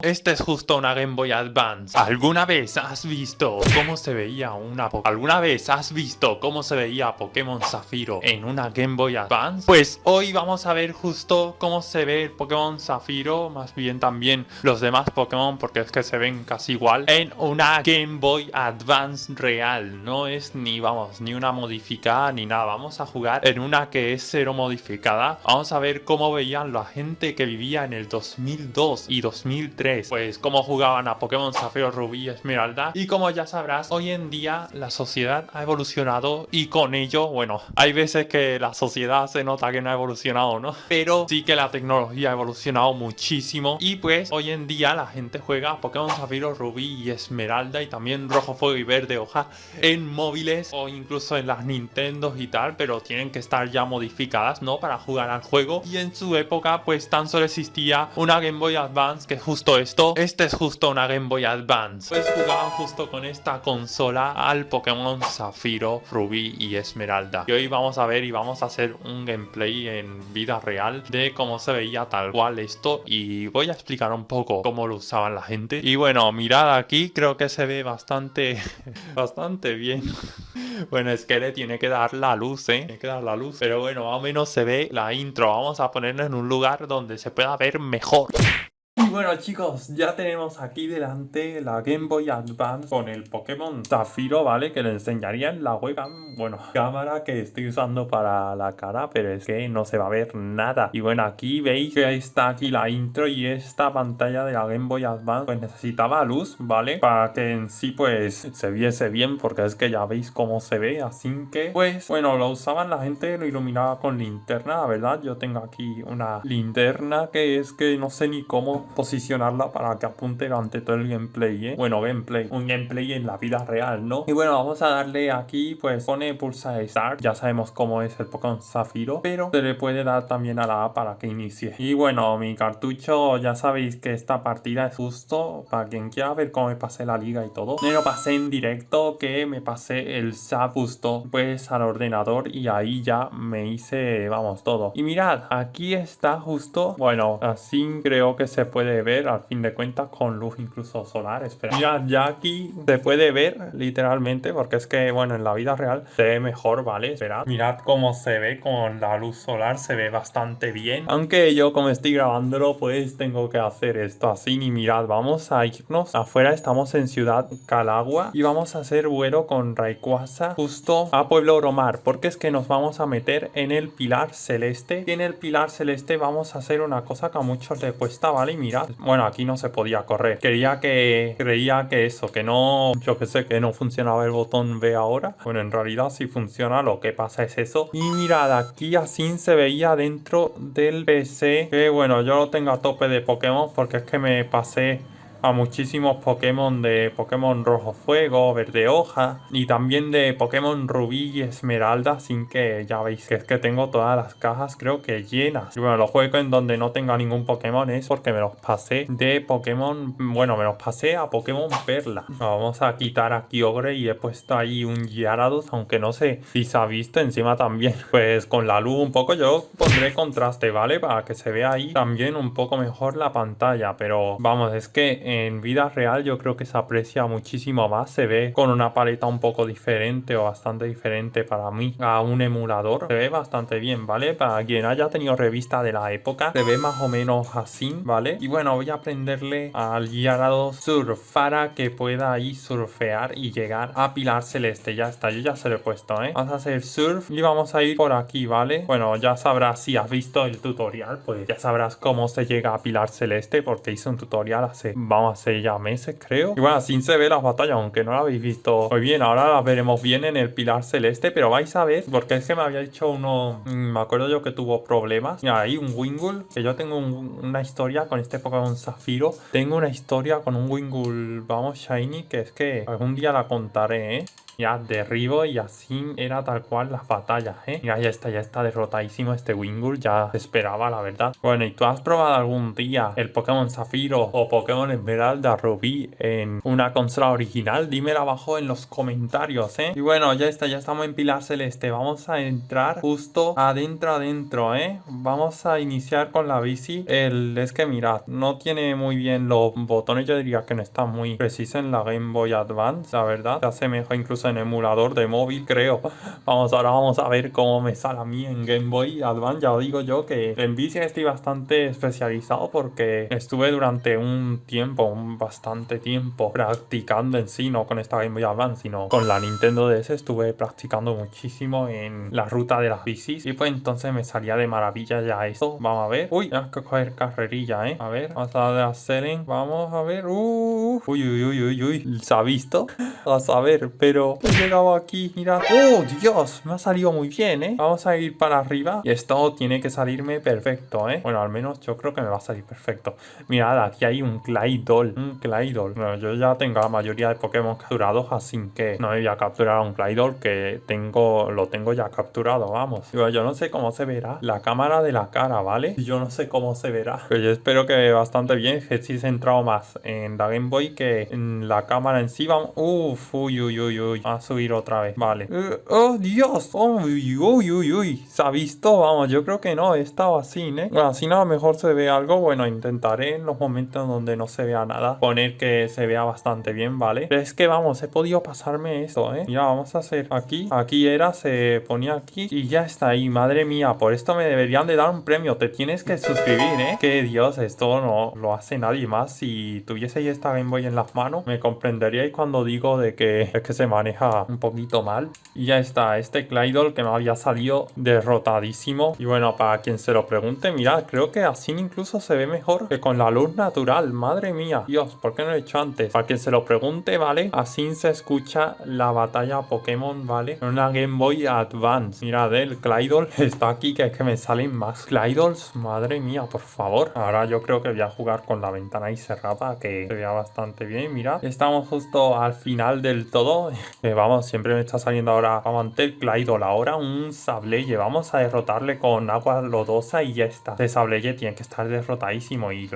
Este es justo una Game Boy Advance. ¿Alguna vez has visto cómo se veía ¿Alguna vez has visto cómo se veía Pokémon Zafiro en una Game Boy Advance? Pues hoy vamos a ver justo cómo se ve el Pokémon Zafiro, más bien también los demás Pokémon, porque es que se ven casi igual, en una Game Boy Advance real. No es ni una modificada ni nada. Vamos a jugar en una que es cero modificada. Vamos a ver cómo veían la gente que vivía en el 2002 y 2003. Pues cómo jugaban a Pokémon Zafiro, Rubí y Esmeralda. Y como ya sabrás, hoy en día la sociedad ha evolucionado y con ello, bueno, hay veces que la sociedad se nota que no ha evolucionado, ¿no? Pero sí que la tecnología ha evolucionado muchísimo. Y pues hoy en día la gente juega a Pokémon Zafiro, Rubí y Esmeralda y también Rojo, Fuego y Verde Hoja en móviles o incluso en las Nintendos y tal, pero tienen que estar ya modificadas, ¿no? Para jugar al juego. Y en su época pues tan solo existía una Game Boy Advance, que es justo esto. Este es justo una Game Boy Advance. Pues jugaban justo con esta consola al Pokémon Zafiro, Rubí y Esmeralda. Y hoy vamos a ver y vamos a hacer un gameplay en vida real de cómo se veía tal cual esto. Y voy a explicar un poco cómo lo usaban la gente. Y bueno, mirad aquí, creo que se ve bastante bien. Bueno, es que le tiene que dar la luz, Tiene que dar la luz. Pero bueno, más o menos se ve la intro. Vamos a ponerla en un lugar donde se pueda ver mejor. Y bueno chicos, ya tenemos aquí delante la Game Boy Advance con el Pokémon Zafiro, ¿vale? Que le enseñaría en la webcam, bueno, cámara que estoy usando para la cara, pero es que no se va a ver nada. Y bueno, aquí veis que está aquí la intro y esta pantalla de la Game Boy Advance pues necesitaba luz, ¿vale? Para que en sí pues se viese bien, porque es que ya veis cómo se ve, así que pues bueno, lo usaban la gente, lo iluminaba con linterna, la verdad. Yo tengo aquí una linterna que es que no sé ni cómo posicionarla para que apunte durante todo el gameplay, Bueno, un gameplay en la vida real, ¿no? Y bueno, vamos a darle aquí, pues pone pulsa Start. Ya sabemos cómo es el Pokémon Zafiro, pero se le puede dar también a la A para que inicie. Y bueno, mi cartucho, ya sabéis que esta partida es justo para quien quiera ver cómo me pasé la liga y todo. Me lo pasé en directo, que me pasé el SAP justo pues al ordenador y ahí ya me hice, vamos, todo. Y mirad, aquí está justo, bueno, así creo que se puede ver al fin de cuentas con luz incluso solar. Espera, mirad, ya aquí se puede ver literalmente, porque es que bueno, en la vida real se ve mejor, ¿vale? Esperad, mirad cómo se ve con la luz solar, se ve bastante bien, aunque yo como estoy grabándolo pues tengo que hacer esto así. Y mirad, vamos a irnos afuera, estamos en Ciudad Calagua y vamos a hacer vuelo con Rayquaza justo a Pueblo Oromar, porque es que nos vamos a meter en el Pilar Celeste y en el Pilar Celeste vamos a hacer una cosa que a muchos les cuesta, ¿vale? Y mirad, bueno, aquí no se podía correr. Creía que eso, que no, yo que sé, que no funcionaba el botón B ahora. Bueno, en realidad sí funciona, lo que pasa es eso. Y mirad, aquí así se veía dentro del PC, que bueno, yo lo tengo a tope de Pokémon porque es que me pasé a muchísimos Pokémon de Pokémon Rojo Fuego, Verde Hoja y también de Pokémon Rubí y Esmeralda, sin que ya veis que es que tengo todas las cajas creo que llenas. Y bueno, los juegos en donde no tenga ningún Pokémon es porque me los pasé de Pokémon, bueno, me los pasé a Pokémon Perla. Vamos a quitar a Kyogre y he puesto ahí un Gyarados, aunque no sé si se ha visto encima también. Pues con la luz un poco yo pondré contraste, ¿vale? Para que se vea ahí también un poco mejor la pantalla, pero vamos, es que en vida real yo creo que se aprecia muchísimo más, se ve con una paleta un poco diferente o bastante diferente para mí a un emulador, se ve bastante bien, ¿vale? Para quien haya tenido revista de la época, se ve más o menos así, ¿vale? Y bueno, voy a aprenderle al Gyarados Surf para que pueda ahí surfear y llegar a Pilar Celeste. Ya está, yo ya se lo he puesto, Vamos a hacer surf y vamos a ir por aquí, ¿vale? Bueno, ya sabrás, si has visto el tutorial, pues ya sabrás cómo se llega a Pilar Celeste, porque hice un tutorial hace ya meses, creo. Y bueno, así se ve las batallas, aunque no la habéis visto muy bien. Ahora las veremos bien en el Pilar Celeste, pero vais a ver, porque es que me había dicho uno, me acuerdo yo que tuvo problemas. Mira, hay un Wingull, que yo tengo una historia con este Pokémon Zafiro. Tengo una historia con un Wingull, vamos, Shiny, que es que algún día la contaré, Ya derribo y así era tal cual las batallas, ¿eh? Mira, ya está derrotadísimo este Wingull, ya se esperaba, la verdad. Bueno, ¿y tú has probado algún día el Pokémon Zafiro o Pokémon Esmeralda Rubí en una consola original? Dímelo abajo en los comentarios, ¿eh? Y bueno, ya está, ya estamos en Pilar Celeste. Vamos a entrar justo adentro, ¿eh? Vamos a iniciar con la bici. Es que mirad, no tiene muy bien los botones, yo diría que no está muy preciso en la Game Boy Advance, la verdad. Se asemeja incluso en emulador de móvil, creo. Ahora vamos a ver cómo me sale a mí en Game Boy Advance. Ya os digo yo que en bici estoy bastante especializado porque estuve durante bastante tiempo practicando en sí, no con esta Game Boy Advance, sino con la Nintendo DS. Estuve practicando muchísimo en la ruta de las bicis y pues entonces me salía de maravilla ya esto. Vamos a ver. Uy, tengo que coger carrerilla, ¿eh? A ver, vamos a darle a Selen. Vamos a ver. Uy. ¿Se ha visto? Vamos a ver, pero he llegado aquí. Mira. ¡Oh, Dios! Me ha salido muy bien, ¿eh? Vamos a ir para arriba y esto tiene que salirme perfecto, ¿eh? Bueno, al menos yo creo que me va a salir perfecto. Mirad, aquí hay un Claydol. Bueno, yo ya tengo la mayoría de Pokémon capturados, así que no me voy a capturar a un Claydol que lo tengo ya capturado, vamos. Digo, yo no sé cómo se verá la cámara de la cara, ¿vale? Yo no sé cómo se verá. Pero yo espero que bastante bien. Que sí he centrado más en la Game Boy que en la cámara en sí. Vamos. Uy. A subir otra vez. Vale. Oh, Dios. Uy. ¿Se ha visto? Vamos, yo creo que no. He estado así, ¿eh? Bueno, así no, a lo mejor se ve algo. Bueno, intentaré en los momentos donde no se vea nada poner que se vea bastante bien, ¿vale? Pero es que vamos, he podido pasarme esto, ¿eh? Mira, vamos a hacer aquí. Se ponía aquí y ya está ahí. Madre mía, por esto me deberían de dar un premio. Te tienes que suscribir, ¿eh? Que Dios, esto no lo hace nadie más. Si tuvieseis esta Game Boy en las manos, me comprenderíais cuando digo de que es que se maneja un poquito mal. Y ya está, este Claydol que me había salido derrotadísimo. Y bueno, para quien se lo pregunte, mirad, creo que así incluso se ve mejor que con la luz natural. Madre mía, Dios, ¿por qué no lo he hecho antes? Para quien se lo pregunte, ¿vale? Así se escucha la batalla Pokémon, ¿vale? En una Game Boy Advance. Mirad, el Claydol está aquí, que es que me salen más Claydols. Madre mía, por favor. Ahora yo creo que voy a jugar con la ventana ahí cerrada, que se vea bastante bien. Mirad, estamos justo al final del todo. Vamos, siempre me está saliendo ahora. Vamos ante el Claydol. Ahora un Sableye. Vamos a derrotarle con agua lodosa y ya está. Este Sableye tiene que estar derrotadísimo. Y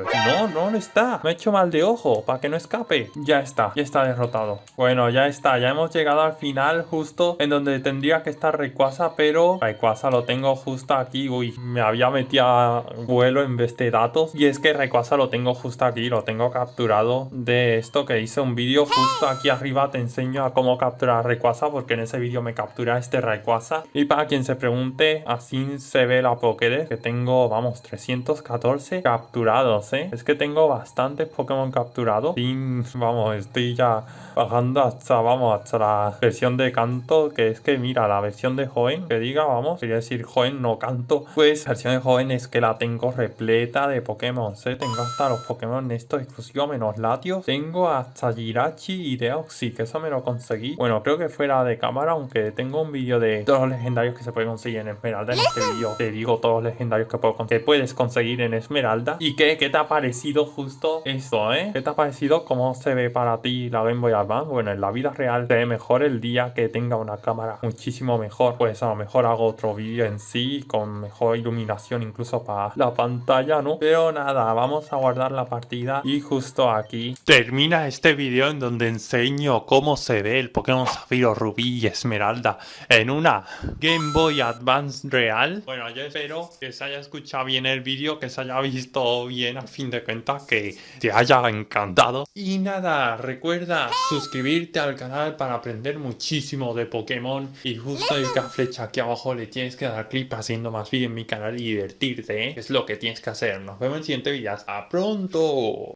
no lo está. Me ha hecho mal de ojo para que no escape. Ya está derrotado. Bueno, ya está. Ya hemos llegado al final, justo en donde tendría que estar Rayquaza, pero Rayquaza lo tengo justo aquí. Uy, me había metido a vuelo en vez de datos. Y es que Rayquaza lo tengo justo aquí. Lo tengo capturado de esto que hice un vídeo justo aquí arriba. Te enseño a cómo capturar a Rayquaza, porque en ese vídeo me captura este Rayquaza. Y para quien se pregunte, así se ve la Pokédex, que tengo, vamos, 314 capturados, ¿eh? Es que tengo bastantes Pokémon capturados. Vamos, estoy ya bajando hasta la versión de canto, que es que mira, la versión de joven, que diga, vamos, quería decir joven, no canto, pues la versión de joven es que la tengo repleta de Pokémon, ¿eh? Tengo hasta los Pokémon estos exclusivos menos Latios, tengo hasta Jirachi y Deoxy, que eso me lo conseguí, bueno, creo que fuera de cámara, aunque tengo un vídeo de todos los legendarios que se pueden conseguir en Esmeralda. En este vídeo te digo todos los legendarios que puedes conseguir en Esmeralda. ¿Y qué te ha parecido justo esto, eh? ¿Qué te ha parecido? ¿Cómo se ve para ti la Game Boy Advance? Bueno, en la vida real se ve mejor el día que tenga una cámara muchísimo mejor. Pues a lo mejor hago otro vídeo en sí con mejor iluminación incluso para la pantalla, ¿no? Pero nada, vamos a guardar la partida y justo aquí termina este vídeo en donde enseño cómo se ve el Pokémon Zafiro, Rubí y Esmeralda en una Game Boy Advance real. Bueno, yo espero que se haya escuchado bien el vídeo, que se haya visto bien, a fin de cuentas, que te haya encantado. Y nada, recuerda suscribirte al canal para aprender muchísimo de Pokémon. Y justo hay una flecha aquí abajo, le tienes que dar clic haciendo más vídeos en mi canal y divertirte, ¿eh? Es lo que tienes que hacer. Nos vemos en el siguiente vídeo. ¡Hasta pronto!